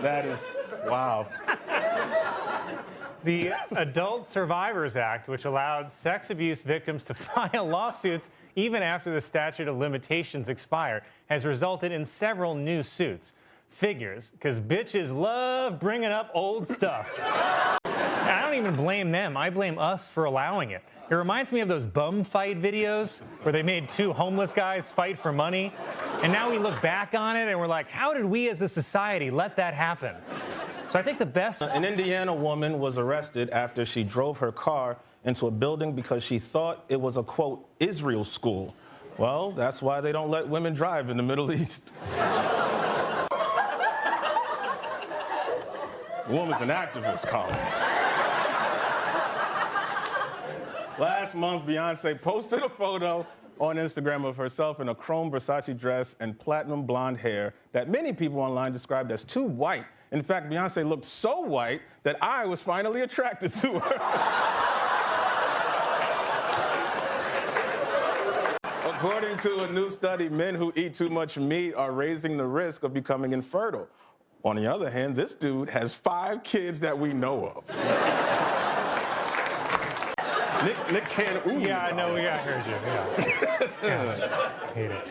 That is, wow. The Adult Survivors Act, which allowed sex abuse victims to file lawsuits even after the statute of limitations expired, has resulted in several new suits. Figures, because bitches love bringing up old stuff. I don't even blame them. I blame us for allowing it. It reminds me of those bum fight videos where they made two homeless guys fight for money. And now we look back on it and we're like, how did we as a society let that happen? So I think the best... An Indiana woman was arrested after she drove her car into a building because she thought it was a, quote, Israel school. Well, that's why they don't let women drive in the Middle East. The woman's an activist, Colin. Last month, Beyonce posted a photo on Instagram of herself in a chrome Versace dress and platinum blonde hair that many people online described as too white. In fact, Beyonce looked so white that I was finally attracted to her. According to a new study, men who eat too much meat are raising the risk of becoming infertile. On the other hand, this dude has 5 kids that we know of. Nick can't. Ooh, yeah, I know. Yeah, I heard you. Yeah. Hate it.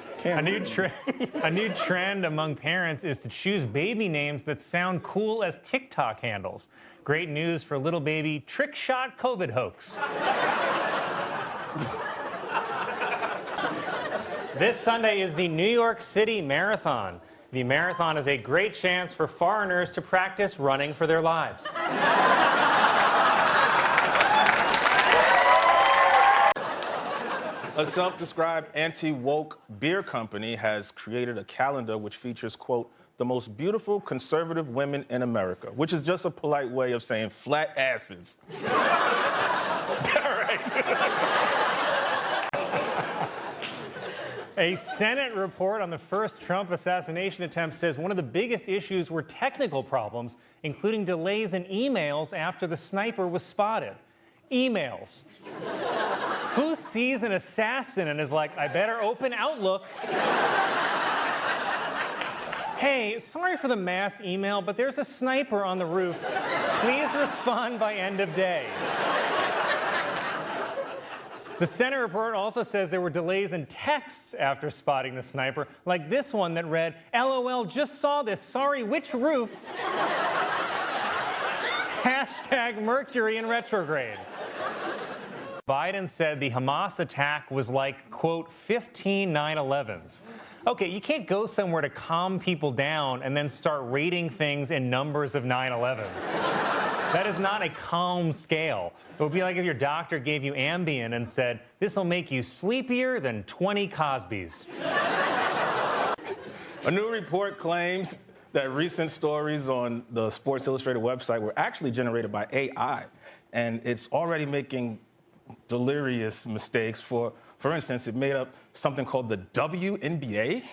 A new trend among parents is to choose baby names that sound cool as TikTok handles. Great news for little baby trick shot COVID hoax. This Sunday is the New York City Marathon. The marathon is a great chance for foreigners to practice running for their lives. A self-described anti-woke beer company has created a calendar which features, quote, the most beautiful conservative women in America, which is just a polite way of saying flat asses. All right. A Senate report on the first Trump assassination attempt says one of the biggest issues were technical problems, including delays in emails after the sniper was spotted. Emails. Who sees an assassin and is like, I better open Outlook? Hey, sorry for the mass email, but there's a sniper on the roof. Please respond by end of day. The Senate report also says there were delays in texts after spotting the sniper, like this one that read, LOL, just saw this, sorry, which roof? Hashtag Mercury in retrograde. Biden said the Hamas attack was like, quote, 15 9/11s. Okay, you can't go somewhere to calm people down and then start rating things in numbers of 9/11s. That is not a calm scale. It would be like if your doctor gave you Ambien and said, this will make you sleepier than 20 Cosbys. A new report claims that recent stories on the Sports Illustrated website were actually generated by AI, and it's already making delirious mistakes. For instance, it made up something called the WNBA.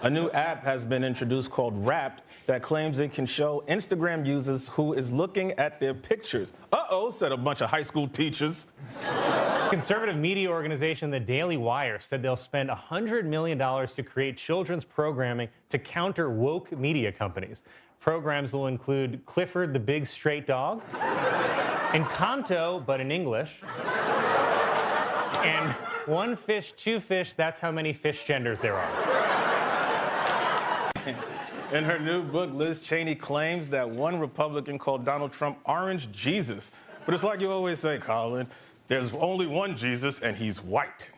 A new app has been introduced called Wrapped that claims it can show Instagram users who is looking at their pictures. Uh-oh, said a bunch of high school teachers. Conservative media organization The Daily Wire said they'll spend $100 million to create children's programming to counter woke media companies. Programs will include Clifford the Big Straight Dog, Encanto, but in English, and One Fish, Two Fish, that's how many fish genders there are. In her new book, Liz Cheney claims that one Republican called Donald Trump Orange Jesus. But it's like you always say, Colin, there's only one Jesus, and he's white.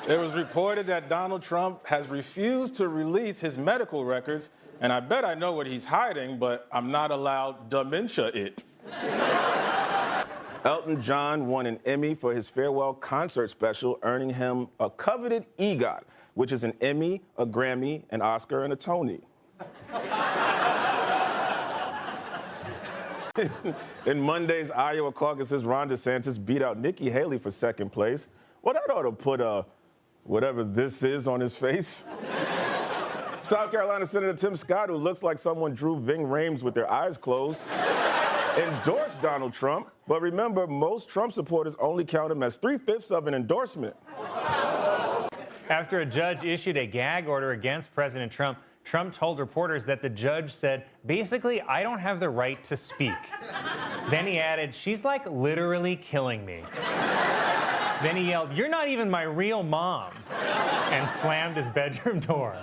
It was reported that Donald Trump has refused to release his medical records, and I bet I know what he's hiding, but I'm not allowed dementia it. Elton John won an Emmy for his farewell concert special, earning him a coveted EGOT, which is an Emmy, a Grammy, an Oscar, and a Tony. In Monday's Iowa caucuses, Ron DeSantis beat out Nikki Haley for second place. Well, that ought to put whatever this is on his face. South Carolina Senator Tim Scott, who looks like someone drew Ving Rhames with their eyes closed, endorsed Donald Trump. But remember, most Trump supporters only count him as 3/5 of an endorsement. After a judge issued a gag order against President Trump, Trump told reporters that the judge said, basically, I don't have the right to speak. Then he added, she's like literally killing me. Then he yelled, you're not even my real mom, and slammed his bedroom door.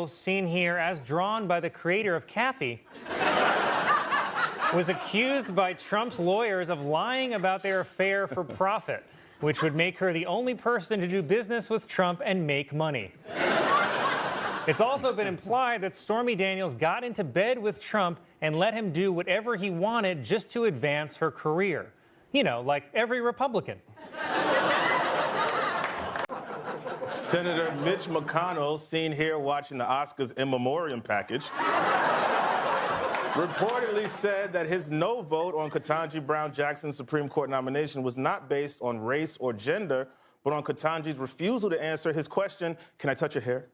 Seen here as drawn by the creator of Kathy, was accused by Trump's lawyers of lying about their affair for profit, which would make her the only person to do business with Trump and make money. It's also been implied that Stormy Daniels got into bed with Trump and let him do whatever he wanted just to advance her career. You know, like every Republican. Senator Mitch McConnell, seen here watching the Oscars in memoriam package, reportedly said that his no vote on Ketanji Brown Jackson's Supreme Court nomination was not based on race or gender, but on Ketanji's refusal to answer his question, can I touch your hair?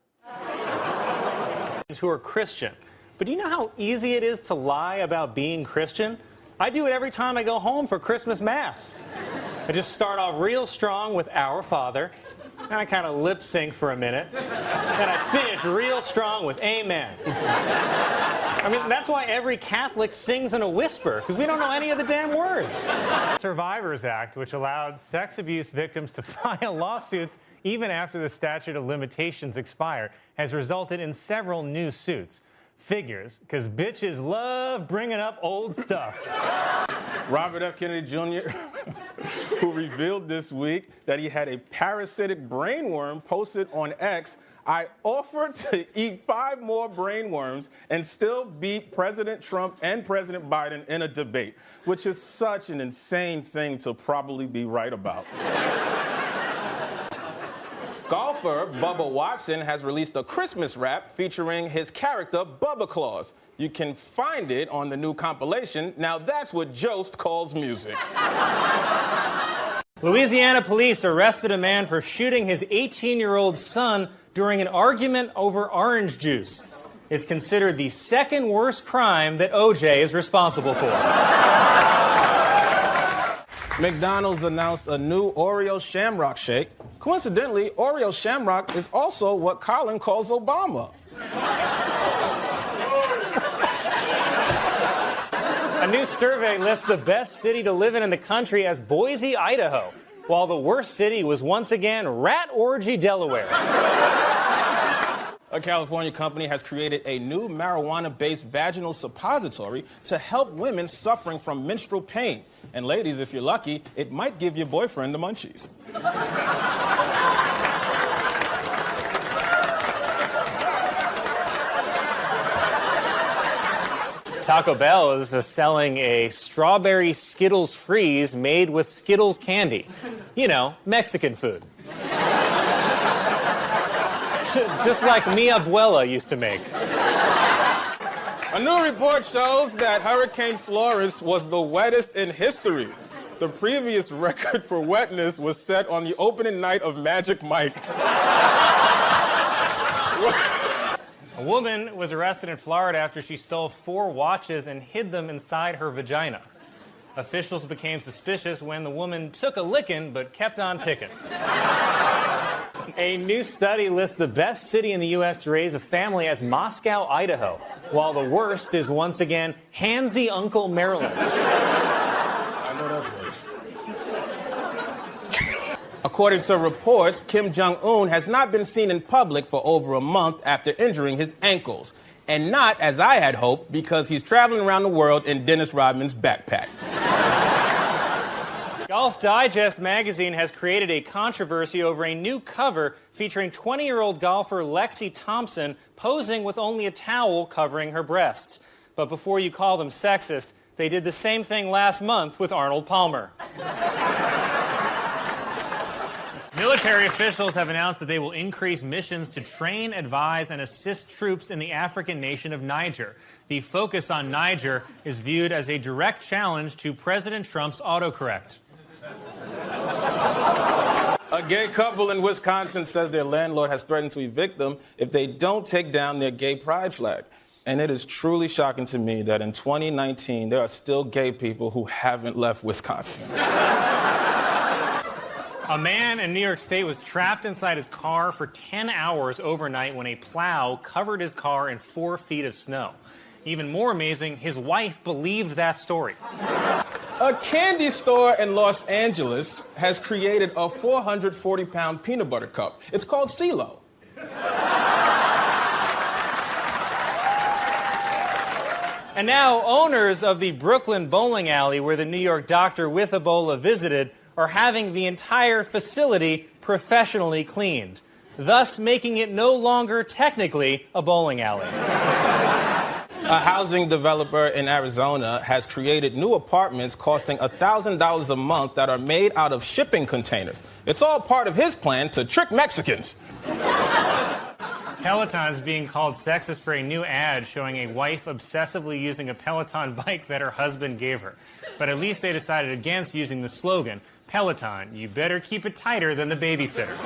Who are Christian. But do you know how easy it is to lie about being Christian? I do it every time I go home for Christmas Mass. I just start off real strong with Our Father, and I kind of lip sync for a minute, and I finish real strong with Amen. I mean, that's why every Catholic sings in a whisper, because we don't know any of the damn words. Survivors Act, which allowed sex abuse victims to file lawsuits even after the statute of limitations expire, has resulted in several new suits. Figures, because bitches love bringing up old stuff. Robert F. Kennedy Jr., who revealed this week that he had a parasitic brainworm, posted on X, I offered to eat 5 more brainworms and still beat President Trump and President Biden in a debate, which is such an insane thing to probably be right about. Golfer Bubba Watson has released a Christmas rap featuring his character Bubba Claus. You can find it on the new compilation. Now that's what Jost calls music. Louisiana police arrested a man for shooting his 18-year-old son during an argument over orange juice. It's considered the second worst crime that OJ is responsible for. McDonald's announced a new Oreo Shamrock Shake. Coincidentally, Oreo Shamrock is also what Colin calls Obama. A new survey lists the best city to live in the country as Boise, Idaho, while the worst city was once again Rat Orgy, Delaware. A California company has created a new marijuana-based vaginal suppository to help women suffering from menstrual pain. And ladies, if you're lucky, it might give your boyfriend the munchies. Taco Bell is selling a strawberry Skittles freeze made with Skittles candy. You know, Mexican food. Just like mi abuela used to make. A new report shows that Hurricane Florence was the wettest in history. The previous record for wetness was set on the opening night of Magic Mike. A woman was arrested in Florida after she stole 4 watches and hid them inside her vagina. Officials became suspicious when the woman took a licking but kept on ticking. A new study lists the best city in the U.S. to raise a family as Moscow, Idaho, while the worst is once again Handsy Uncle Maryland. I know that place. According to reports, Kim Jong-un has not been seen in public for over a month after injuring his ankles. And not, as I had hoped, because he's traveling around the world in Dennis Rodman's backpack. Golf Digest magazine has created a controversy over a new cover featuring 20-year-old golfer Lexi Thompson posing with only a towel covering her breasts. But before you call them sexist, they did the same thing last month with Arnold Palmer. Military officials have announced that they will increase missions to train, advise, and assist troops in the African nation of Niger. The focus on Niger is viewed as a direct challenge to President Trump's autocorrect. A gay couple in Wisconsin says their landlord has threatened to evict them if they don't take down their gay pride flag. And it is truly shocking to me that in 2019, there are still gay people who haven't left Wisconsin. A man in New York State was trapped inside his car for 10 hours overnight when a plow covered his car in 4 feet of snow. Even more amazing, his wife believed that story. A candy store in Los Angeles has created a 440-pound peanut butter cup. It's called SEAOH. And now owners of the Brooklyn bowling alley where the New York doctor with Ebola visited are having the entire facility professionally cleaned, thus making it no longer technically a bowling alley. A housing developer in Arizona has created new apartments costing $1,000 a month that are made out of shipping containers. It's all part of his plan to trick Mexicans. Peloton's being called sexist for a new ad showing a wife obsessively using a Peloton bike that her husband gave her. But at least they decided against using the slogan, Peloton, you better keep it tighter than the babysitter.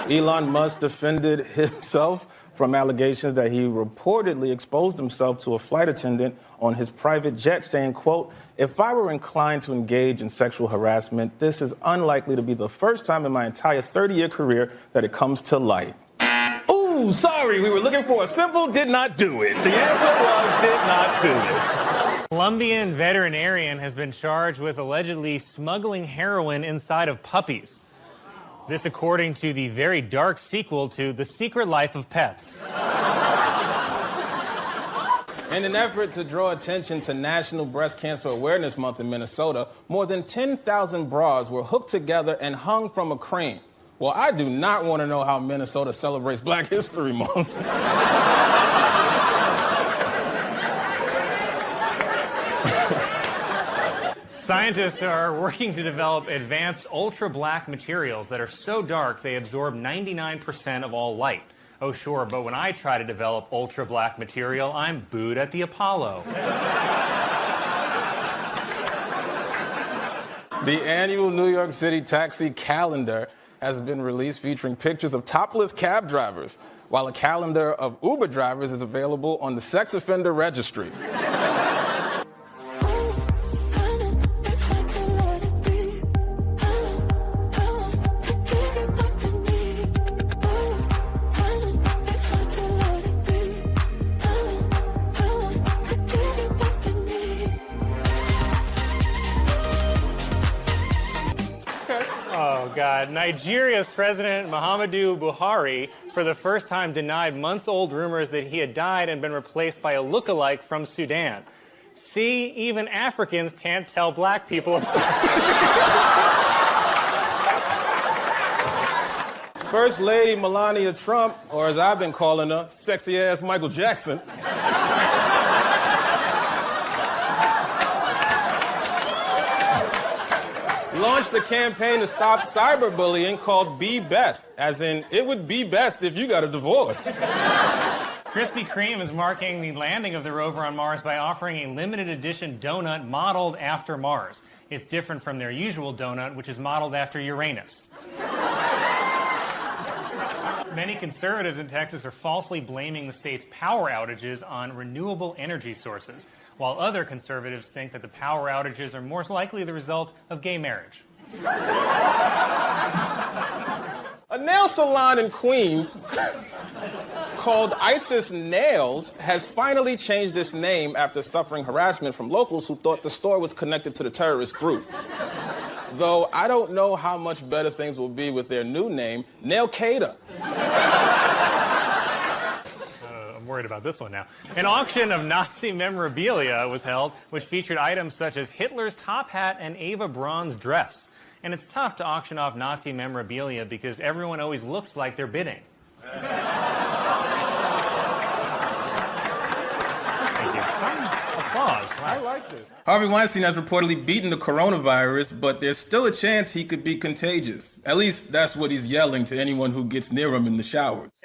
Elon Musk defended himself from allegations that he reportedly exposed himself to a flight attendant on his private jet, saying, quote, if I were inclined to engage in sexual harassment, this is unlikely to be the first time in my entire 30-year career that it comes to light. Ooh, sorry, we were looking for a simple did not do it. The answer was did not do it. Colombian veterinarian has been charged with allegedly smuggling heroin inside of puppies. This according to the very dark sequel to The Secret Life of Pets. In an effort to draw attention to National Breast Cancer Awareness Month in Minnesota, more than 10,000 bras were hooked together and hung from a crane. Well, I do not want to know how Minnesota celebrates Black History Month. Scientists are working to develop advanced ultra-black materials that are so dark they absorb 99% of all light. Oh, sure, but when I try to develop ultra-black material, I'm booed at the Apollo. The annual New York City taxi calendar has been released featuring pictures of topless cab drivers, while a calendar of Uber drivers is available on the sex offender registry. Oh, God. Nigeria's President Muhammadu Buhari, for the first time, denied months-old rumors that he had died and been replaced by a look-alike from Sudan. See, even Africans can't tell black people apart. First Lady Melania Trump, or as I've been calling her, sexy-ass Michael Jackson, launched a campaign to stop cyberbullying called Be Best, as in, it would be best if you got a divorce. Krispy Kreme is marking the landing of the rover on Mars by offering a limited edition donut modeled after Mars. It's different from their usual donut, which is modeled after Uranus. Many conservatives in Texas are falsely blaming the state's power outages on renewable energy sources, while other conservatives think that the power outages are more likely the result of gay marriage. A nail salon in Queens called Isis Nails has finally changed its name after suffering harassment from locals who thought the store was connected to the terrorist group. Though I don't know how much better things will be with their new name, Nail-Qaeda. I'm worried about this one now. An auction of Nazi memorabilia was held, which featured items such as Hitler's top hat and Eva Braun's dress. And it's tough to auction off Nazi memorabilia because everyone always looks like they're bidding. Thank you. Some applause. I like this. Harvey Weinstein has reportedly beaten the coronavirus, but there's still a chance he could be contagious. At least that's what he's yelling to anyone who gets near him in the showers.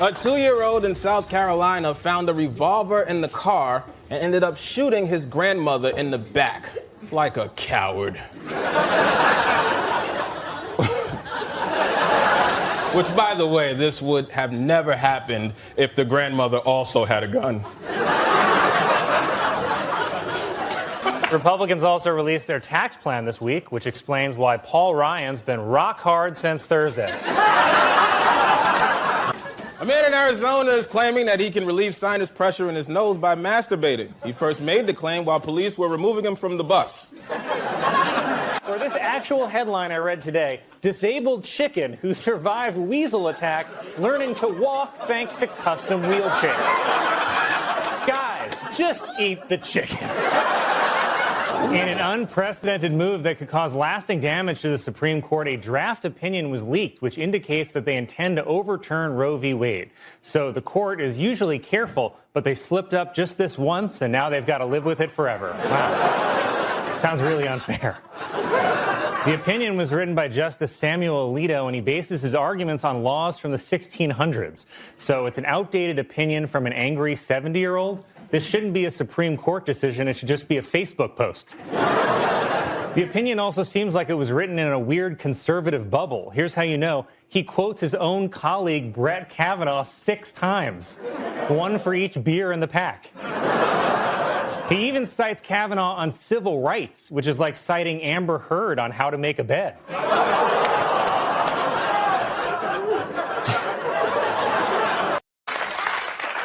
A 2-year-old in South Carolina found a revolver in the car and ended up shooting his grandmother in the back like a coward. Which, by the way, this would have never happened if the grandmother also had a gun. Republicans also released their tax plan this week, which explains why Paul Ryan's been rock hard since Thursday. A man in Arizona is claiming that he can relieve sinus pressure in his nose by masturbating. He first made the claim while police were removing him from the bus. Or this actual headline I read today: disabled chicken who survived weasel attack learning to walk thanks to custom wheelchair. Guys, just eat the chicken. In an unprecedented move that could cause lasting damage to the Supreme Court, a draft opinion was leaked, which indicates that they intend to overturn Roe v. Wade. So the court is usually careful, but they slipped up just this once, and now they've got to live with it forever. Wow. Sounds really unfair. The opinion was written by Justice Samuel Alito, and he bases his arguments on laws from the 1600s. So it's an outdated opinion from an angry 70-year-old. This shouldn't be a Supreme Court decision. It should just be a Facebook post. The opinion also seems like it was written in a weird conservative bubble. Here's how you know. He quotes his own colleague, Brett Kavanaugh, 6 times, one for each beer in the pack. He even cites Kavanaugh on civil rights, which is like citing Amber Heard on how to make a bed.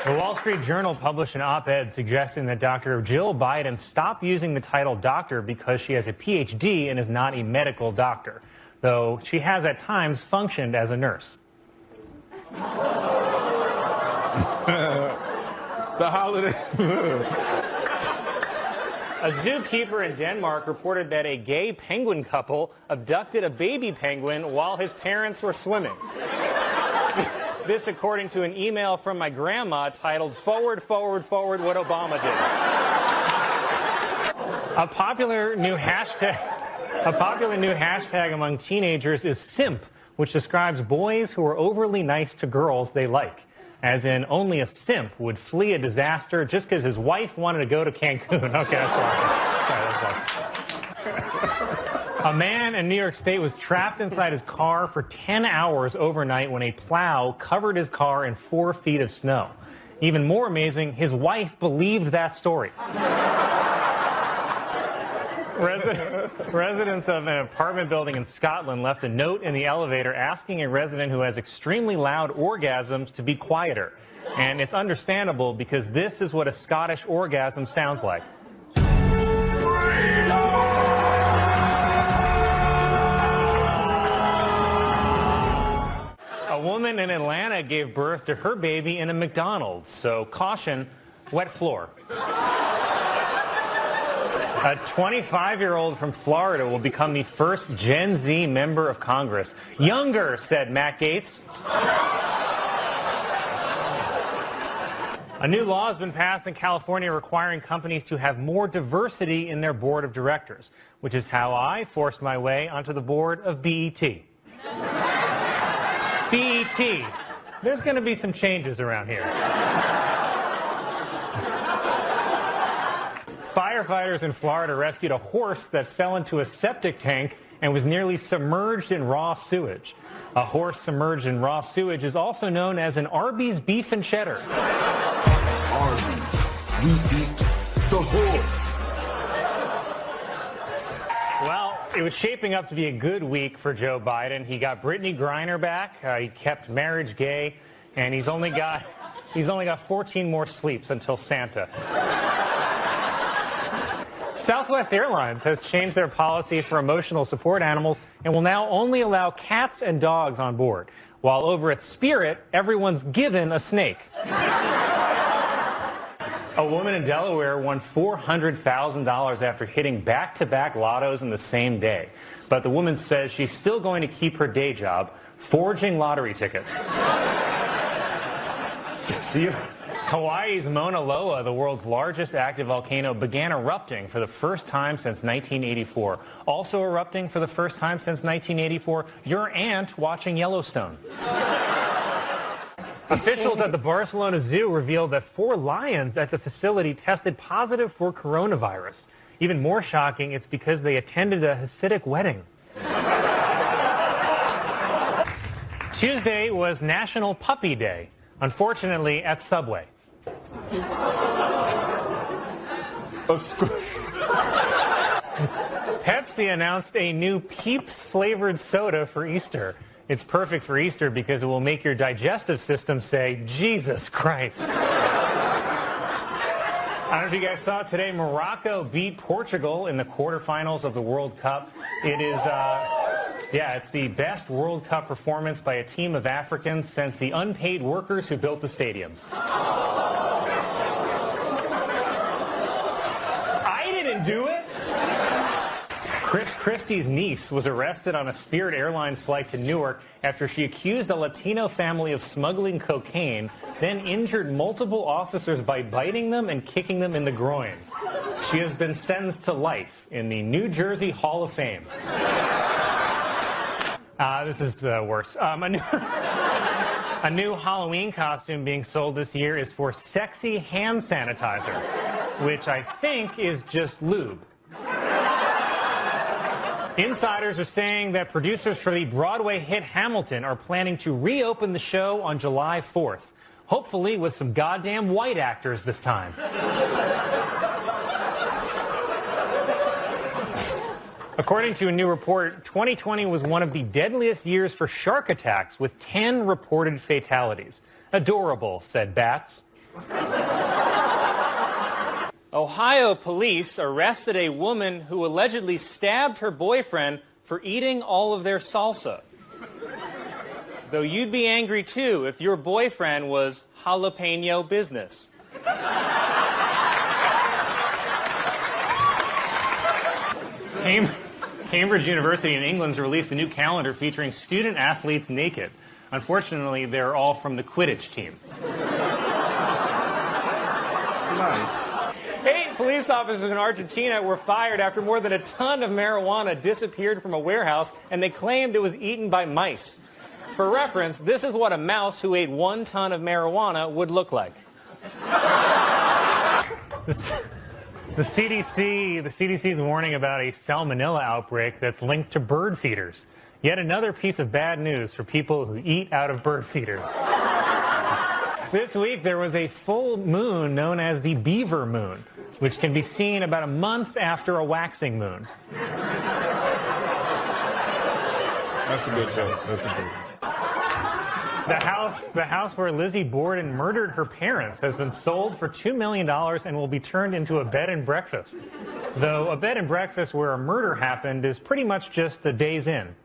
The Wall Street Journal published an op-ed suggesting that Dr. Jill Biden stop using the title doctor because she has a PhD and is not a medical doctor, though she has at times functioned as a nurse. The holiday. A zookeeper in Denmark reported that a gay penguin couple abducted a baby penguin while his parents were swimming. This according to an email from my grandma titled, "Forward, forward, forward, what Obama did." A popular new hashtag among teenagers is simp, which describes boys who are overly nice to girls they like. As in, only a simp would flee a disaster just because his wife wanted to go to Cancun. Okay, that's awesome. A man in New York State was trapped inside his car for 10 hours overnight when a plow covered his car in 4 feet of snow. Even more amazing, his wife believed that story. Residents of an apartment building in Scotland left a note in the elevator asking a resident who has extremely loud orgasms to be quieter. And it's understandable because this is what a Scottish orgasm sounds like. A woman in Atlanta gave birth to her baby in a McDonald's, so caution, wet floor. A 25-year-old from Florida will become the first Gen Z member of Congress. Younger, said Matt Gaetz. A new law has been passed in California requiring companies to have more diversity in their board of directors, which is how I forced my way onto the board of BET. BET. There's going to be some changes around here. Firefighters in Florida rescued a horse that fell into a septic tank and was nearly submerged in raw sewage. A horse submerged in raw sewage is also known as an Arby's beef and cheddar. Arby's, we eat the horse. Well, it was shaping up to be a good week for Joe Biden. He got Brittany Griner back. He kept marriage gay, and he's only got 14 more sleeps until Santa. Southwest Airlines has changed their policy for emotional support animals and will now only allow cats and dogs on board. While over at Spirit, everyone's given a snake. A woman in Delaware won $400,000 after hitting back-to-back lottos in the same day. But the woman says she's still going to keep her day job, forging lottery tickets. Hawaii's Mauna Loa, the world's largest active volcano, began erupting for the first time since 1984. Also erupting for the first time since 1984, your aunt watching Yellowstone. Officials at the Barcelona Zoo revealed that 4 lions at the facility tested positive for coronavirus. Even more shocking, it's because they attended a Hasidic wedding. Tuesday was National Puppy Day, unfortunately at Subway. Pepsi announced a new Peeps flavored soda for Easter. It's perfect for Easter because it will make your digestive system say, Jesus Christ. I don't know if you guys saw it today. Morocco beat Portugal in the quarterfinals of the World Cup. It is, it's the best World Cup performance by a team of Africans since the unpaid workers who built the stadiums. I didn't do it. Chris Christie's niece was arrested on a Spirit Airlines flight to Newark after she accused a Latino family of smuggling cocaine, then injured multiple officers by biting them and kicking them in the groin. She has been sentenced to life in the New Jersey Hall of Fame. This is worse. A new Halloween costume being sold this year is for sexy hand sanitizer, which I think is just lube. Insiders are saying that producers for the Broadway hit Hamilton are planning to reopen the show on July 4th, hopefully with some goddamn white actors this time. According to a new report, 2020 was one of the deadliest years for shark attacks, with 10 reported fatalities. Adorable, said bats. Ohio police arrested a woman who allegedly stabbed her boyfriend for eating all of their salsa. Though you'd be angry too if your boyfriend was jalapeno business. Cambridge University in England's released a new calendar featuring student athletes naked. Unfortunately, they're all from the Quidditch team. It's nice. 8 police officers in Argentina were fired after more than a ton of marijuana disappeared from a warehouse, and they claimed it was eaten by mice. For reference, this is what a mouse who ate 1 ton of marijuana would look like. The CDC is warning about a salmonella outbreak that's linked to bird feeders. Yet another piece of bad news for people who eat out of bird feeders. This week, there was a full moon known as the beaver moon, which can be seen about a month after a waxing moon. That's a good joke. That's a good one. The house where Lizzie Borden murdered her parents has been sold for $2 million and will be turned into a bed and breakfast. Though a bed and breakfast where a murder happened is pretty much just a day's in.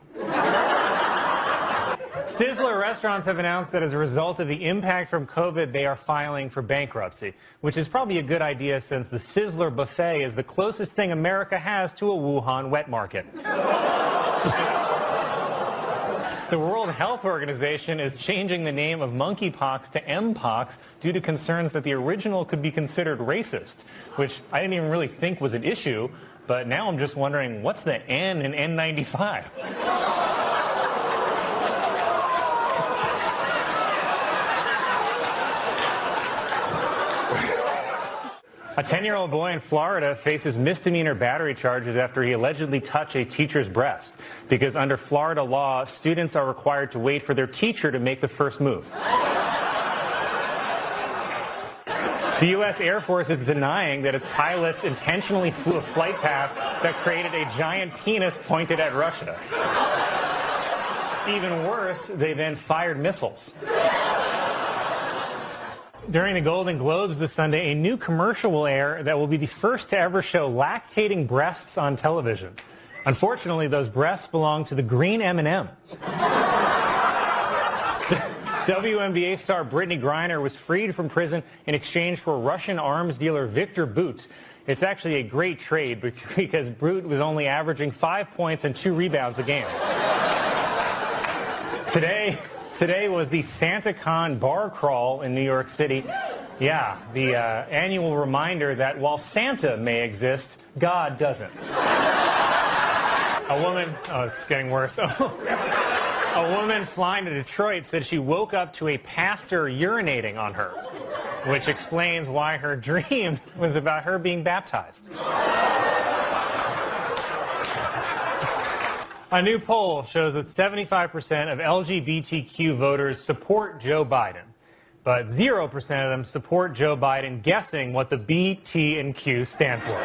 Sizzler restaurants have announced that as a result of the impact from COVID, they are filing for bankruptcy, which is probably a good idea since the Sizzler buffet is the closest thing America has to a Wuhan wet market. The World Health Organization is changing the name of monkeypox to mpox due to concerns that the original could be considered racist, which I didn't even really think was an issue, but now I'm just wondering, what's the N in N95? A 10-year-old boy in Florida faces misdemeanor battery charges after he allegedly touched a teacher's breast, because under Florida law, students are required to wait for their teacher to make the first move. The U.S. Air Force is denying that its pilots intentionally flew a flight path that created a giant penis pointed at Russia. Even worse, they then fired missiles. During the Golden Globes this Sunday, a new commercial will air that will be the first to ever show lactating breasts on television. Unfortunately, those breasts belong to the green M&M. WNBA star Brittany Griner was freed from prison in exchange for Russian arms dealer Victor Bout. It's actually a great trade because Bout was only averaging 5 points and 2 rebounds a game. Today was the SantaCon bar crawl in New York City. Yeah, the annual reminder that while Santa may exist, God doesn't. It's getting worse. A woman flying to Detroit said she woke up to a pastor urinating on her, which explains why her dream was about her being baptized. A new poll shows that 75% of LGBTQ voters support Joe Biden, but 0% of them support Joe Biden. Guessing what the B, T, and Q stand for.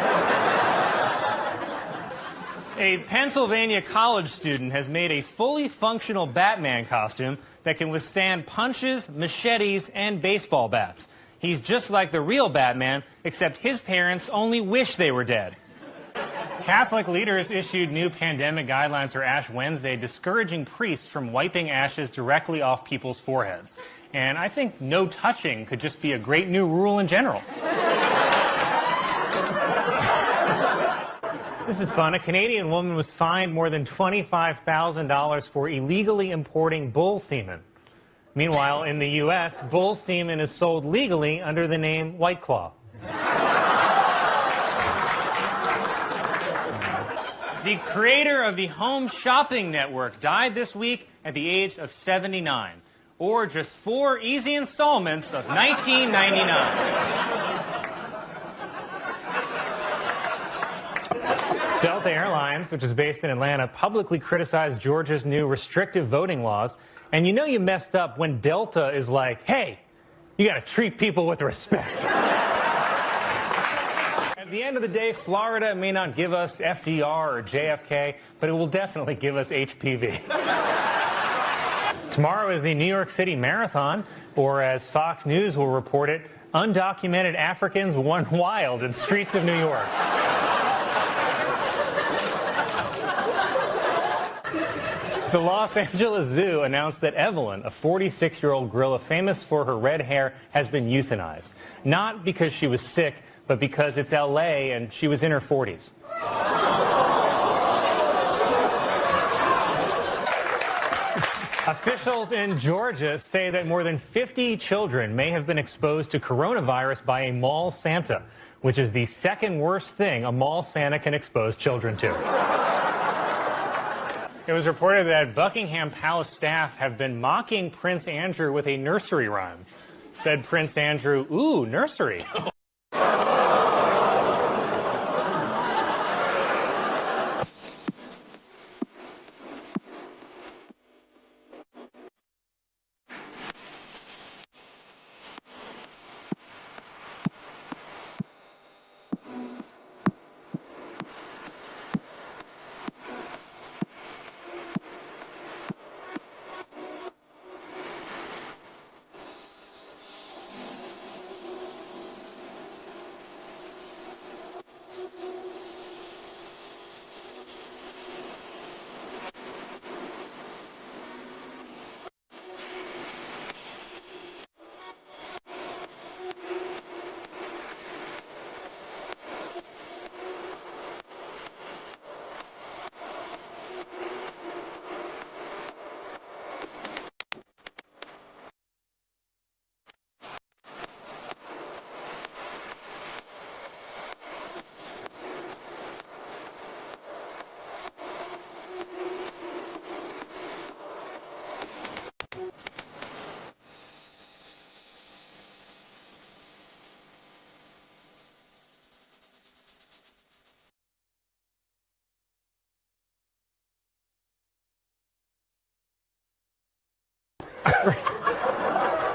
A Pennsylvania college student has made a fully functional Batman costume that can withstand punches, machetes, and baseball bats. He's just like the real Batman, except his parents only wish they were dead. Catholic leaders issued new pandemic guidelines for Ash Wednesday, discouraging priests from wiping ashes directly off people's foreheads. And I think no touching could just be a great new rule in general. This is fun. A Canadian woman was fined more than $25,000 for illegally importing bull semen. Meanwhile, in the U.S., bull semen is sold legally under the name White Claw. The creator of the Home Shopping Network died this week at the age of 79, or just 4 easy installments of $19.99. Delta Airlines, which is based in Atlanta, publicly criticized Georgia's new restrictive voting laws. And you know you messed up when Delta is like, hey, you got to treat people with respect. At the end of the day, Florida may not give us FDR or JFK, but it will definitely give us HPV. Tomorrow is the New York City Marathon, or as Fox News will report it, undocumented Africans went wild in streets of New York. The Los Angeles Zoo announced that Evelyn, a 46-year-old gorilla famous for her red hair, has been euthanized. Not because she was sick, but because it's L.A. and she was in her 40s. Officials in Georgia say that more than 50 children may have been exposed to coronavirus by a mall Santa, which is the second worst thing a mall Santa can expose children to. It was reported that Buckingham Palace staff have been mocking Prince Andrew with a nursery rhyme. Said Prince Andrew, "Ooh, nursery."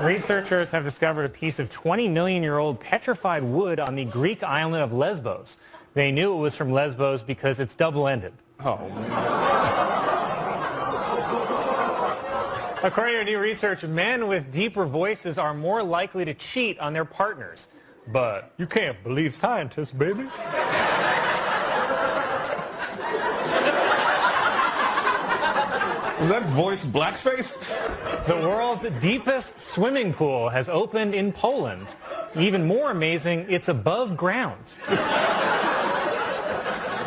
Researchers have discovered a piece of 20-million-year-old petrified wood on the Greek island of Lesbos. They knew it was from Lesbos because it's double-ended. Oh. According to new research, men with deeper voices are more likely to cheat on their partners. But you can't believe scientists, baby. Is that voice blackface? The world's deepest swimming pool has opened in Poland. Even more amazing, it's above ground. It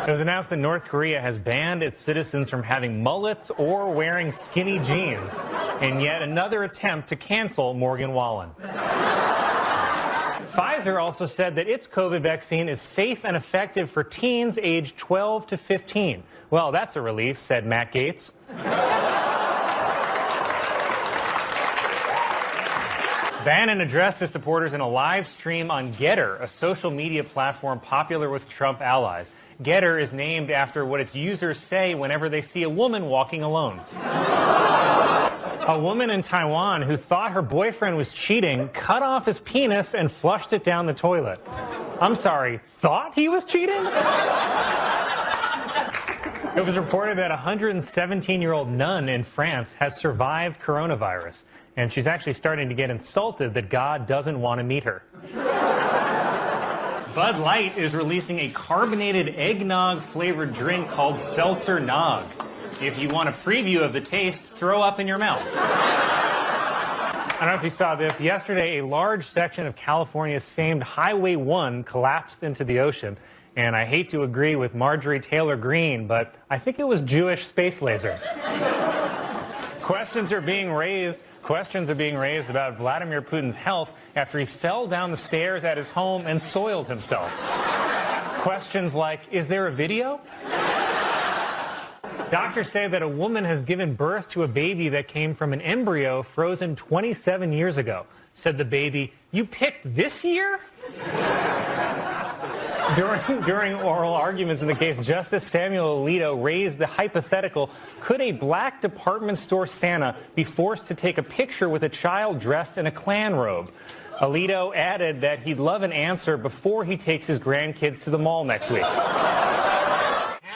was announced that North Korea has banned its citizens from having mullets or wearing skinny jeans, in yet another attempt to cancel Morgan Wallen. Pfizer also said that its COVID vaccine is safe and effective for teens aged 12 to 15. Well, that's a relief, said Matt Gaetz. Bannon addressed his supporters in a live stream on Getter, a social media platform popular with Trump allies. Getter is named after what its users say whenever they see a woman walking alone. A woman in Taiwan who thought her boyfriend was cheating cut off his penis and flushed it down the toilet. I'm sorry, thought he was cheating? It was reported that a 117-year-old nun in France has survived coronavirus, and she's actually starting to get insulted that God doesn't want to meet her. Bud Light is releasing a carbonated eggnog-flavored drink called Seltzer Nog. If you want a preview of the taste, throw up in your mouth. I don't know if you saw this. Yesterday, a large section of California's famed Highway 1 collapsed into the ocean. And I hate to agree with Marjorie Taylor Greene, but I think it was Jewish space lasers. Questions are being raised about Vladimir Putin's health after he fell down the stairs at his home and soiled himself. Questions like, is there a video? Doctors say that a woman has given birth to a baby that came from an embryo frozen 27 years ago. Said the baby, "You picked this year?" During oral arguments in the case, Justice Samuel Alito raised the hypothetical, could a black department store Santa be forced to take a picture with a child dressed in a Klan robe? Alito added that he'd love an answer before he takes his grandkids to the mall next week.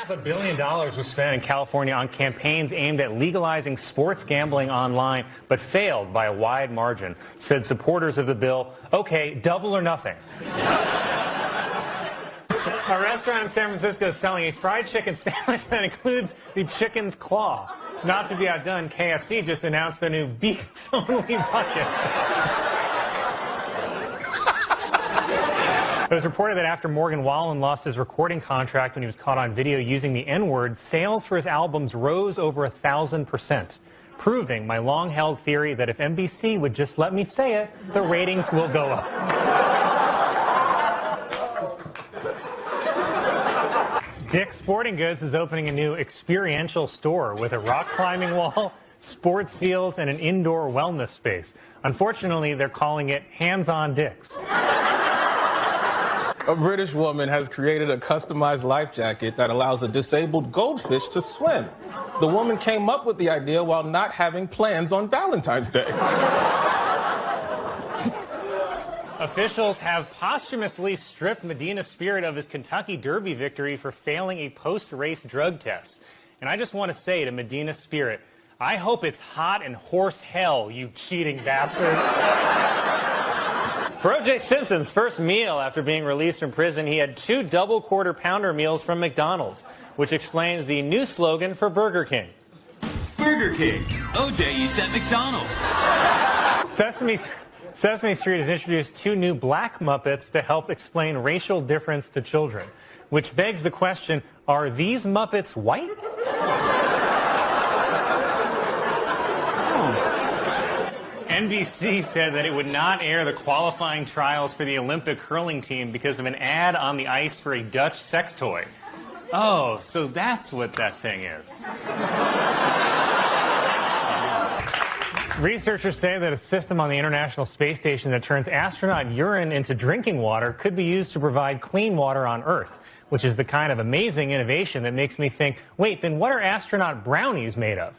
$500 million was spent in California on campaigns aimed at legalizing sports gambling online, but failed by a wide margin, said supporters of the bill. Okay, double or nothing. A restaurant in San Francisco is selling a fried chicken sandwich that includes the chicken's claw. Not to be outdone, KFC just announced their new beef-only bucket. It was reported that after Morgan Wallen lost his recording contract when he was caught on video using the N-word, sales for his albums rose over 1,000%, proving my long-held theory that if NBC would just let me say it, the ratings will go up. Dick's Sporting Goods is opening a new experiential store with a rock climbing wall, sports fields, and an indoor wellness space. Unfortunately, they're calling it Hands-on Dick's. A British woman has created a customized life jacket that allows a disabled goldfish to swim. The woman came up with the idea while not having plans on Valentine's Day. Officials have posthumously stripped Medina Spirit of his Kentucky Derby victory for failing a post-race drug test. And I just want to say to Medina Spirit, I hope it's hot and horse hell, you cheating bastard. For O.J. Simpson's first meal after being released from prison, he had 2 double quarter pounder meals from McDonald's, which explains the new slogan for Burger King. Burger King. O.J. eats at McDonald's. Sesame Street has introduced 2 new black Muppets to help explain racial difference to children, which begs the question, are these Muppets white? NBC said that it would not air the qualifying trials for the Olympic hurling team because of an ad on the ice for a Dutch sex toy. Oh, so that's what that thing is. Researchers say that a system on the International Space Station that turns astronaut urine into drinking water could be used to provide clean water on Earth, which is the kind of amazing innovation that makes me think, wait, then what are astronaut brownies made of?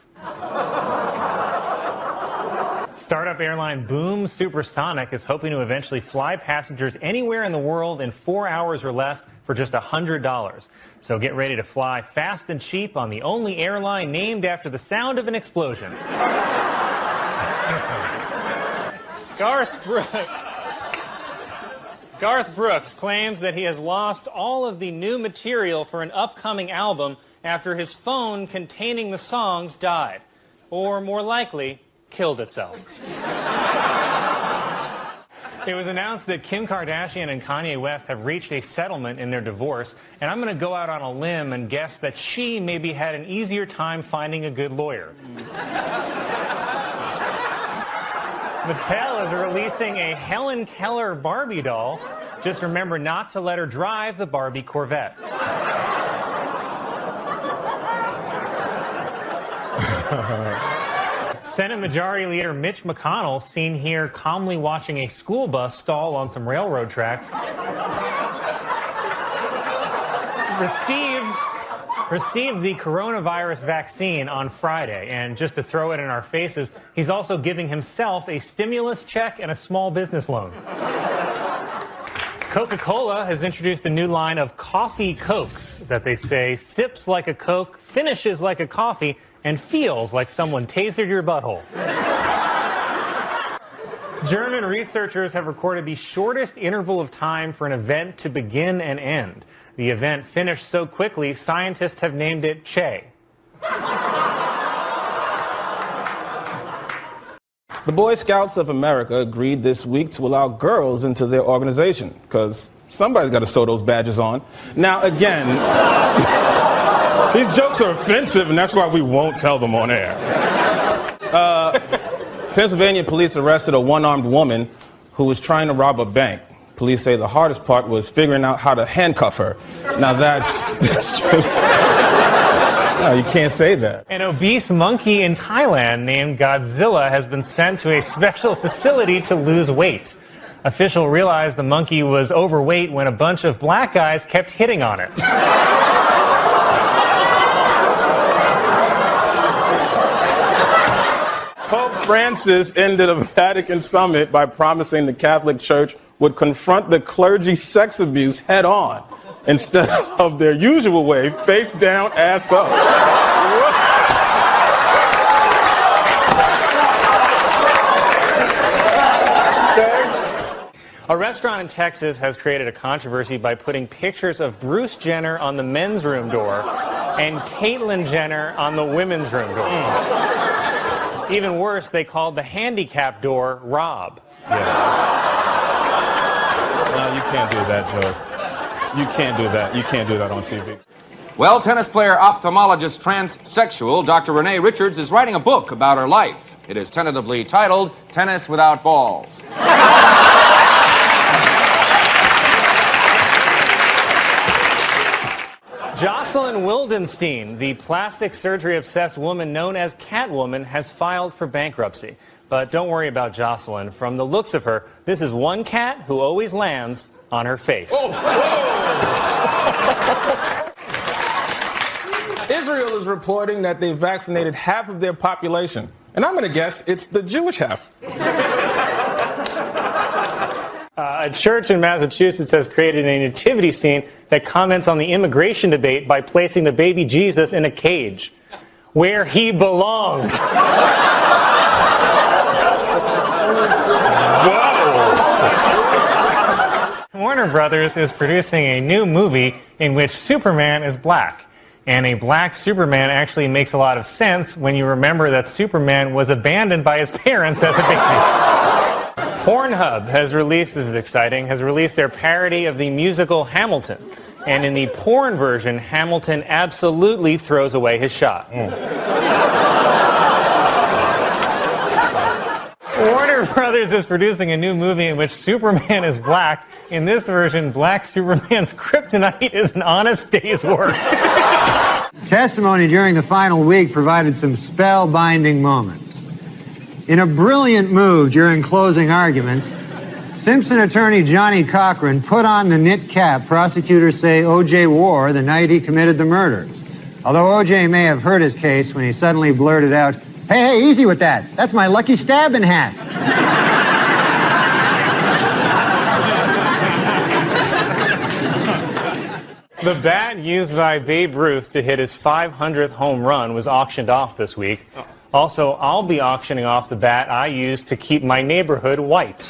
Startup airline Boom Supersonic is hoping to eventually fly passengers anywhere in the world in 4 hours or less for just $100. So get ready to fly fast and cheap on the only airline named after the sound of an explosion. Garth Brooks claims that he has lost all of the new material for an upcoming album after his phone containing the songs died. Or more likely, killed itself. It was announced that Kim Kardashian and Kanye West have reached a settlement in their divorce, and I'm going to go out on a limb and guess that she maybe had an easier time finding a good lawyer. Mattel is releasing a Helen Keller Barbie doll. Just remember not to let her drive the Barbie Corvette. Senate Majority Leader Mitch McConnell, seen here calmly watching a school bus stall on some railroad tracks, received the coronavirus vaccine on Friday. And just to throw it in our faces, he's also giving himself a stimulus check and a small business loan. Coca-Cola has introduced a new line of coffee Cokes that they say sips like a Coke, finishes like a coffee, and feels like someone tasered your butthole. German researchers have recorded the shortest interval of time for an event to begin and end. The event finished so quickly, scientists have named it Che. The Boy Scouts of America agreed this week to allow girls into their organization, because somebody's got to sew those badges on. Now, again, these jokes are offensive, and that's why we won't tell them on air. Pennsylvania police arrested a one-armed woman who was trying to rob a bank. Police say the hardest part was figuring out how to handcuff her. Now, that's just... No, you can't say that. An obese monkey in Thailand named Godzilla has been sent to a special facility to lose weight. Officials realized the monkey was overweight when a bunch of black guys kept hitting on it. Pope Francis ended a Vatican summit by promising the Catholic Church would confront the clergy sex abuse head on instead of their usual way, face down, ass up. A restaurant in Texas has created a controversy by putting pictures of Bruce Jenner on the men's room door and Caitlyn Jenner on the women's room door. Even worse, they called the handicap door Rob. Yeah. No, you can't do that, Joe. You can't do that. You can't do that on TV. Well, tennis player, ophthalmologist, transsexual Dr. Renee Richards is writing a book about her life. It is tentatively titled Tennis Without Balls. Jocelyn Wildenstein, the plastic surgery-obsessed woman known as Catwoman, has filed for bankruptcy. But don't worry about Jocelyn. From the looks of her, this is one cat who always lands on her face. Oh. Israel is reporting that they vaccinated half of their population. And I'm going to guess it's the Jewish half. A church in Massachusetts has created a nativity scene that comments on the immigration debate by placing the baby Jesus in a cage, where he belongs. Warner Brothers is producing a new movie in which Superman is black. And a black Superman actually makes a lot of sense when you remember that Superman was abandoned by his parents as a baby. Pornhub has released, this is exciting, has released their parody of the musical Hamilton. And in the porn version, Hamilton absolutely throws away his shot. Warner Brothers is producing a new movie in which Superman is black. In this version, black Superman's kryptonite is an honest day's work. Testimony during the final week provided some spellbinding moments. In a brilliant move during closing arguments, Simpson attorney Johnny Cochran put on the knit cap prosecutors say O.J. wore the night he committed the murders. Although O.J. may have hurt his case when he suddenly blurted out, "Hey, easy with that. That's my lucky stabbing hat." The bat used by Babe Ruth to hit his 500th home run was auctioned off this week. Also, I'll be auctioning off the bat I used to keep my neighborhood white.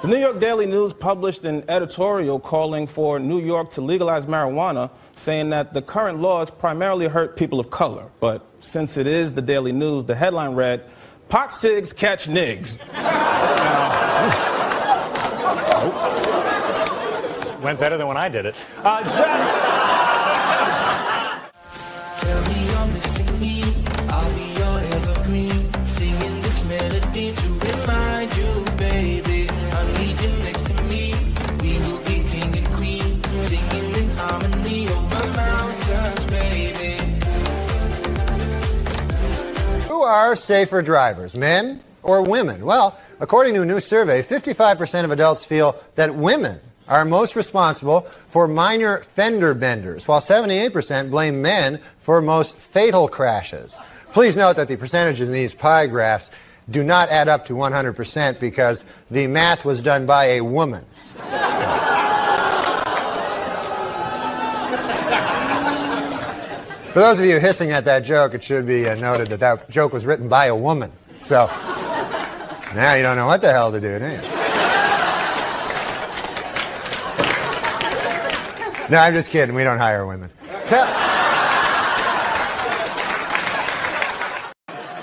The New York Daily News published an editorial calling for New York to legalize marijuana, saying that the current laws primarily hurt people of color. But since it is the Daily News, the headline read, "Pot cigs catch nigs." Went better than when I did it. Tell me you're missing me, I'll be your evergreen, singing this melody to remind you, baby, I need you next to me, we will be king and queen, singing in harmony. are safer drivers, men or women? Well, according to a new survey, 55% of adults feel that women are most responsible for minor fender benders, while 78% blame men for most fatal crashes. Please note that the percentages in these pie graphs do not add up to 100% because the math was done by a woman. For those of you hissing at that joke, it should be noted that that joke was written by a woman. So now you don't know what the hell to do, do you? No, I'm just kidding. We don't hire women.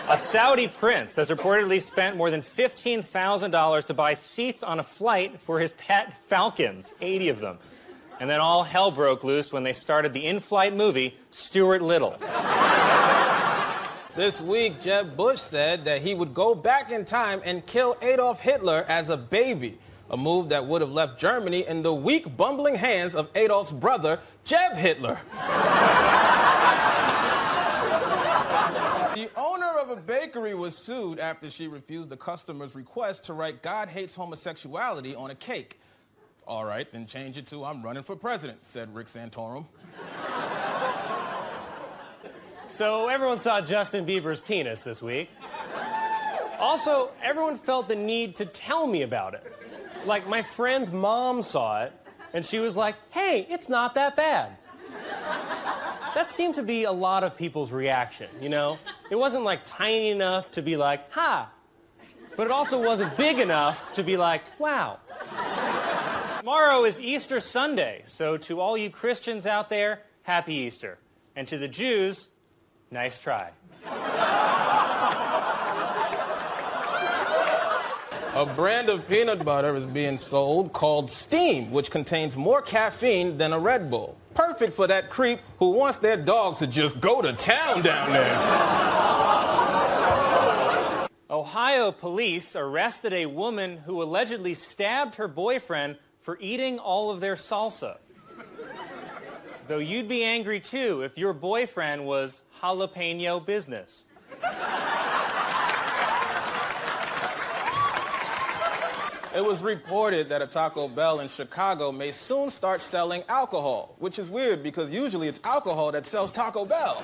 A Saudi prince has reportedly spent more than $15,000 to buy seats on a flight for his pet falcons, 80 of them. And then all hell broke loose when they started the in-flight movie, Stuart Little. This week, Jeb Bush said that he would go back in time and kill Adolf Hitler as a baby, a move that would have left Germany in the weak, bumbling hands of Adolf's brother, Jeb Hitler. The owner of a bakery was sued after she refused the customer's request to write "God hates homosexuality" on a cake. All right, then change it to "I'm running for president," said Rick Santorum. So everyone saw Justin Bieber's penis this week. Also, everyone felt the need to tell me about it. Like, my friend's mom saw it, and she was like, "Hey, it's not that bad." That seemed to be a lot of people's reaction, you know? It wasn't, like, tiny enough to be like, "Ha!" But it also wasn't big enough to be like, "Wow." Tomorrow is Easter Sunday, so to all you Christians out there, happy Easter. And to the Jews, nice try. A brand of peanut butter is being sold called Steam, which contains more caffeine than a Red Bull. Perfect for that creep who wants their dog to just go to town down there. Ohio police arrested a woman who allegedly stabbed her boyfriend for eating all of their salsa. Though you'd be angry too if your boyfriend was jalapeno business. It was reported that a Taco Bell in Chicago may soon start selling alcohol, which is weird because usually it's alcohol that sells Taco Bell.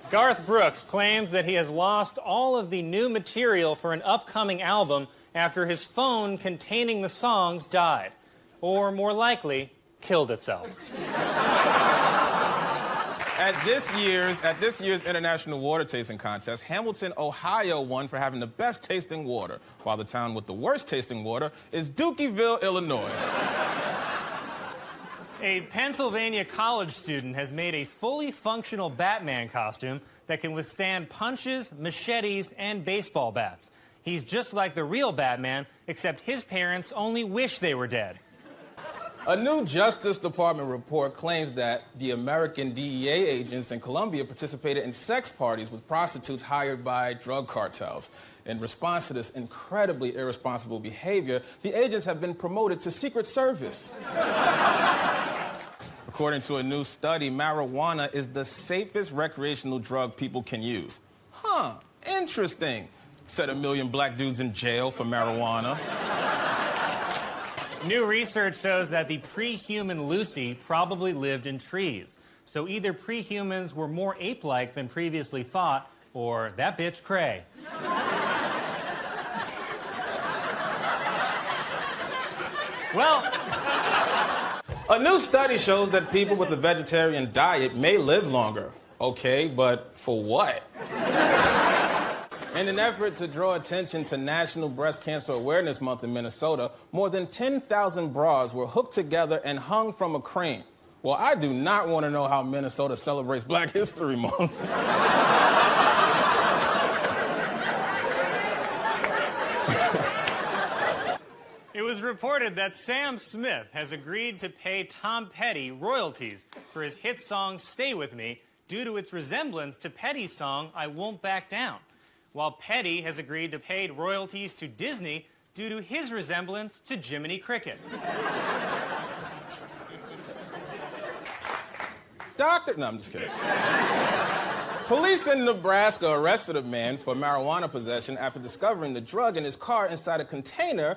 Garth Brooks claims that he has lost all of the new material for an upcoming album after his phone containing the songs died, or more likely, killed itself. At this year's International Water Tasting Contest, Hamilton, Ohio won for having the best tasting water, while the town with the worst tasting water is Dookieville, Illinois. A Pennsylvania college student has made a fully functional Batman costume that can withstand punches, machetes, and baseball bats. He's just like the real Batman, except his parents only wish they were dead. A new Justice Department report claims that the American DEA agents in Colombia participated in sex parties with prostitutes hired by drug cartels. In response to this incredibly irresponsible behavior, the agents have been promoted to Secret Service. According to a new study, marijuana is the safest recreational drug people can use. Huh, interesting, said 1 million black dudes in jail for marijuana. New research shows that the pre-human Lucy probably lived in trees. So either pre-humans were more ape-like than previously thought, or that bitch cray. Well, a new study shows that people with a vegetarian diet may live longer. Okay, but for what? In an effort to draw attention to National Breast Cancer Awareness Month in Minnesota, more than 10,000 bras were hooked together and hung from a crane. Well, I do not want to know how Minnesota celebrates Black History Month. it was reported that Sam Smith has agreed to pay Tom Petty royalties for his hit song Stay With Me due to its resemblance to Petty's song I Won't Back Down, while Petty has agreed to pay royalties to Disney due to his resemblance to Jiminy Cricket. Doctor, no, I'm just kidding. Police in Nebraska arrested a man for marijuana possession after discovering the drug in his car inside a container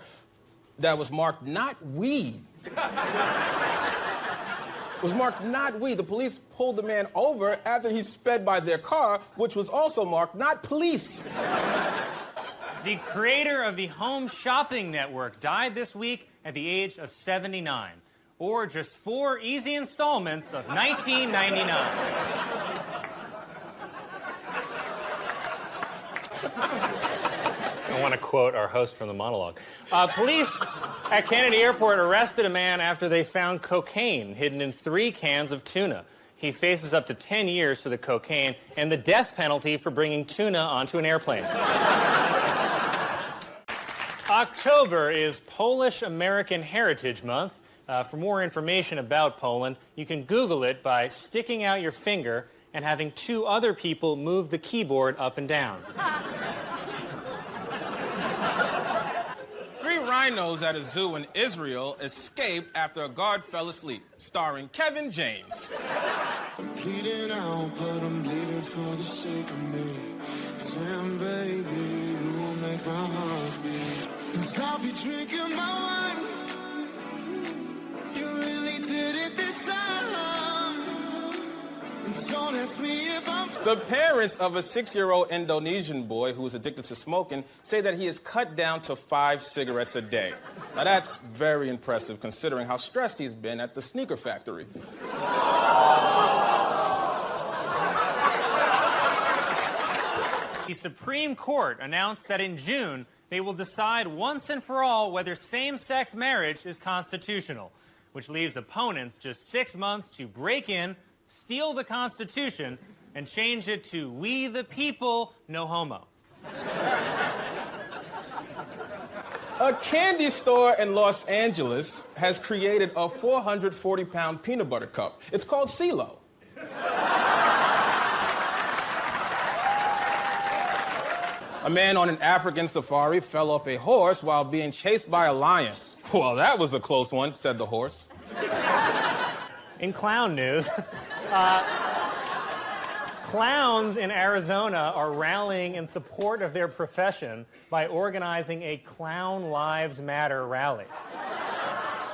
that was marked not weed. It was marked not weed. The police pulled the man over after he sped by their car, which was also marked not police. The creator of the Home Shopping Network died this week at the age of 79, or just 4 easy installments of $19.99. I want to quote our host from the monologue. Police at Kennedy Airport arrested a man after they found cocaine hidden in 3 cans of tuna. He faces up to 10 years for the cocaine and the death penalty for bringing tuna onto an airplane. October is Polish American Heritage Month. For more information about Poland, you can Google it by sticking out your finger and having 2 other people move the keyboard up and down. 3 rhinos at a zoo in Israel escaped after a guard fell asleep, starring Kevin James. I'm bleeding out, but I'm bleeding for the sake of me. Damn, baby, you will make my heart beat. 'Cause I'll be drinking my wine. You really did it this time. Don't ask me if I'm... The parents of a 6-year-old Indonesian boy who is addicted to smoking say that he is cut down to 5 cigarettes a day. Now that's very impressive considering how stressed he's been at the sneaker factory. The Supreme Court announced that in June, they will decide once and for all whether same-sex marriage is constitutional, which leaves opponents just 6 months to break in, steal the Constitution, and change it to "We the People, no homo." A candy store in Los Angeles has created a 440-pound peanut butter cup. It's called SEAOH. A man on an African safari fell off a horse while being chased by a lion. Well, that was a close one, said the horse. In clown news, clowns in Arizona are rallying in support of their profession by organizing a Clown Lives Matter rally.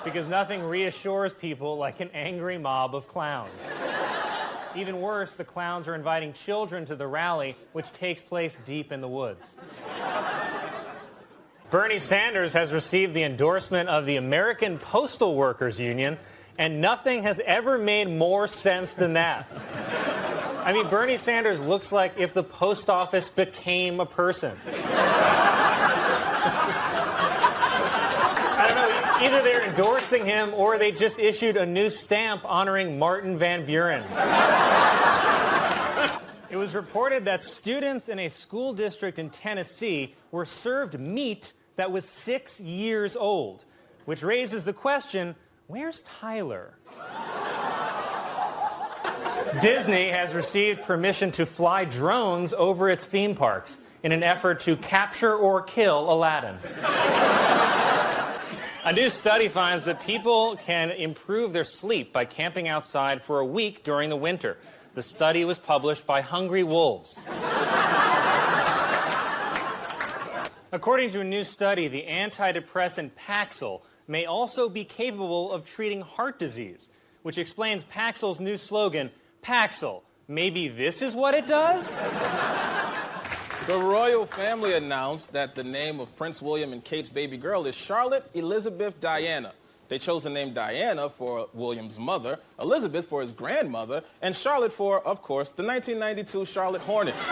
Because nothing reassures people like an angry mob of clowns. Even worse, the clowns are inviting children to the rally, which takes place deep in the woods. Bernie Sanders has received the endorsement of the American Postal Workers Union, and nothing has ever made more sense than that. I mean, Bernie Sanders looks like if the post office became a person. I don't know, either they're endorsing him or they just issued a new stamp honoring Martin Van Buren. It was reported that students in a school district in Tennessee were served meat that was 6 years old, which raises the question, where's Tyler? Disney has received permission to fly drones over its theme parks in an effort to capture or kill Aladdin. A new study finds that people can improve their sleep by camping outside for a week during the winter. The study was published by Hungry Wolves. According to a new study, the antidepressant Paxil may also be capable of treating heart disease, which explains Paxil's new slogan, Paxil, maybe this is what it does? The royal family announced that the name of Prince William and Kate's baby girl is Charlotte Elizabeth Diana. They chose the name Diana for William's mother, Elizabeth for his grandmother, and Charlotte for, of course, the 1992 Charlotte Hornets.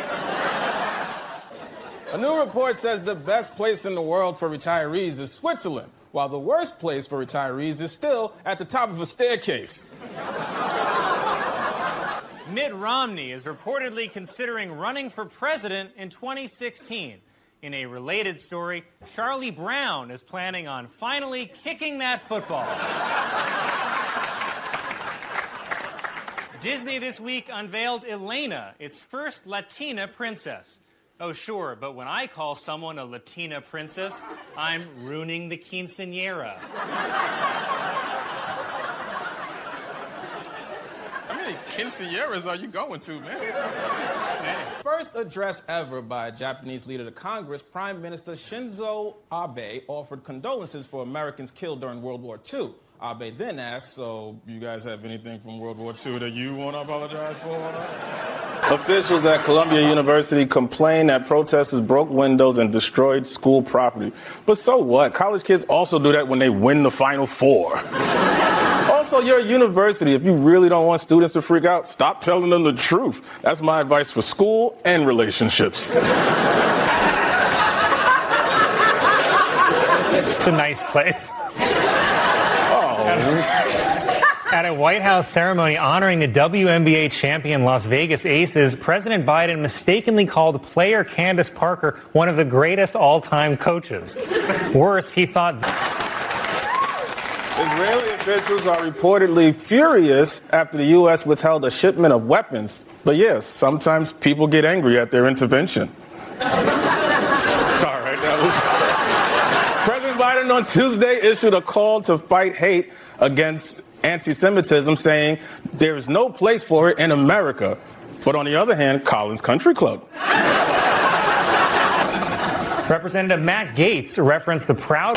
A new report says the best place in the world for retirees is Switzerland, while the worst place for retirees is still at the top of a staircase. Mitt Romney is reportedly considering running for president in 2016. In a related story, Charlie Brown is planning on finally kicking that football. Disney this week unveiled Elena, its first Latina princess. Oh, sure, but when I call someone a Latina princess, I'm ruining the quinceañera. I mean, quinceañeras are you going to, man? First address ever by a Japanese leader to Congress, Prime Minister Shinzo Abe offered condolences for Americans killed during World War II. Abe then asked, so you guys have anything from World War II that you want to apologize for? Officials at Columbia University complained that protesters broke windows and destroyed school property. But so what? College kids also do that when they win the Final Four. Also, you're a university. If you really don't want students to freak out, stop telling them the truth. That's my advice for school and relationships. It's a nice place. At a White House ceremony honoring the WNBA champion Las Vegas Aces, President Biden mistakenly called player Candace Parker one of the greatest all-time coaches. Worse, he thought... Israeli officials are reportedly furious after the U.S. withheld a shipment of weapons. But yes, sometimes people get angry at their intervention. All right, President Biden on Tuesday issued a call to fight hate against anti-Semitism, saying there is no place for it in America. But on the other hand, Collins Country Club. Representative Matt Gaetz referenced the proud...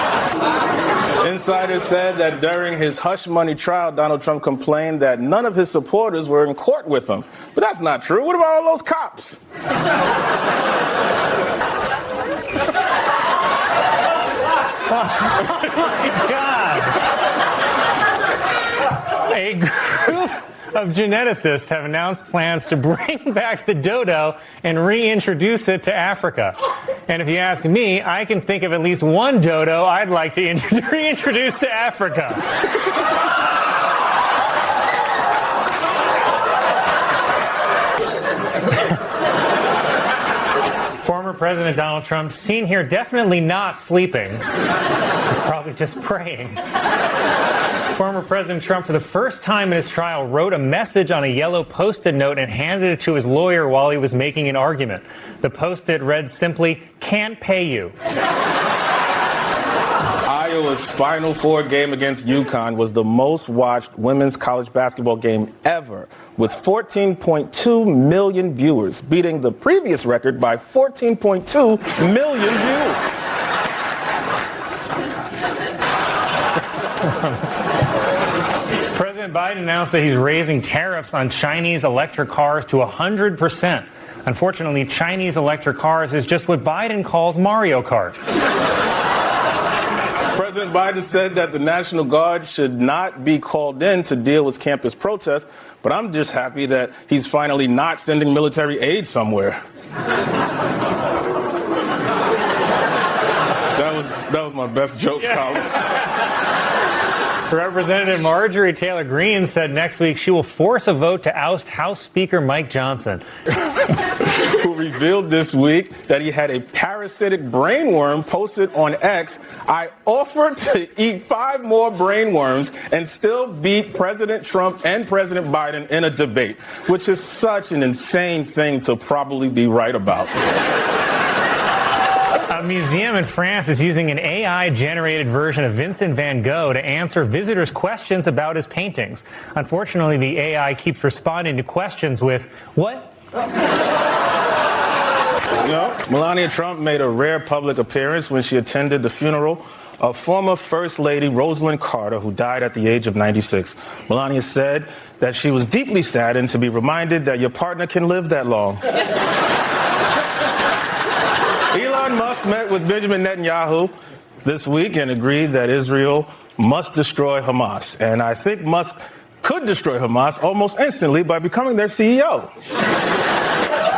Insiders said that during his hush money trial, Donald Trump complained that none of his supporters were in court with him. But that's not true. What about all those cops? Oh, my God. A group of geneticists have announced plans to bring back the dodo and reintroduce it to Africa. And if you ask me, I can think of at least one dodo I'd like to reintroduce to Africa. Former President Donald Trump, seen here definitely not sleeping. He's probably just praying. Former President Trump, for the first time in his trial, wrote a message on a yellow Post-it note and handed it to his lawyer while he was making an argument. The Post-it read simply, "Can't pay you." Iowa's Final Four game against UConn was the most watched women's college basketball game ever, with 14.2 million viewers, beating the previous record by 14.2 million viewers. President Biden announced that he's raising tariffs on Chinese electric cars to 100%. Unfortunately, Chinese electric cars is just what Biden calls Mario Kart. President Biden said that the National Guard should not be called in to deal with campus protests, but I'm just happy that he's finally not sending military aid somewhere. That was my best joke, Colin. Representative Marjorie Taylor Greene said next week she will force a vote to oust House Speaker Mike Johnson, who revealed this week that he had a parasitic brainworm. Posted on X, "I offered to eat 5 more brainworms and still beat President Trump and President Biden in a debate," which is such an insane thing to probably be right about. A museum in France is using an AI-generated version of Vincent van Gogh to answer visitors' questions about his paintings. Unfortunately, the AI keeps responding to questions with, "What?" Melania Trump made a rare public appearance when she attended the funeral of former First Lady Rosalind Carter, who died at the age of 96. Melania said that she was deeply saddened to be reminded that your partner can live that long. Elon Musk met with Benjamin Netanyahu this week and agreed that Israel must destroy Hamas. And I think Musk could destroy Hamas almost instantly by becoming their CEO.